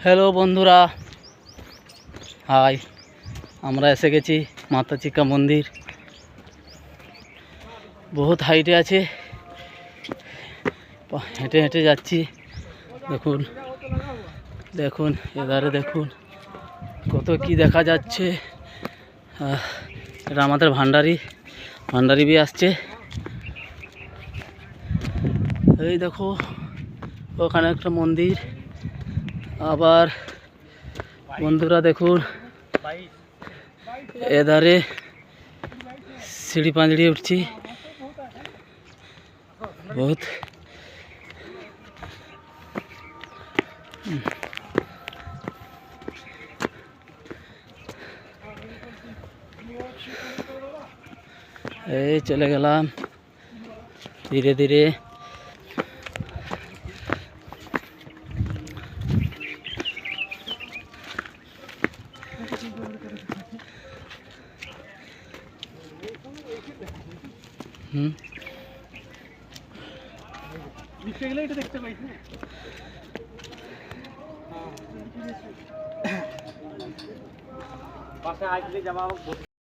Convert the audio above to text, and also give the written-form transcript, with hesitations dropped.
Hello বন্ধুরা, high. আমরা এসে গেছি মাতা চিকা মন্দির। বহুত হাইটে আছে, হেঁটে হেঁটে যাচ্ছি। দেখুন দেখুন, এধারে দেখুন কত কি দেখা যাচ্ছে। এটা আমাদের ভান্ডারি বি আসছে। এই দেখো ওখানে একটা মন্দির। আবার বন্ধুরা দেখুন এধারে সিঁড়ি পাঁচড়িয়ে উঠছি। বহুত এই চলে গেলাম ধীরে ধীরে। দেখতে পাইছি পাশে আসলে যাওয়া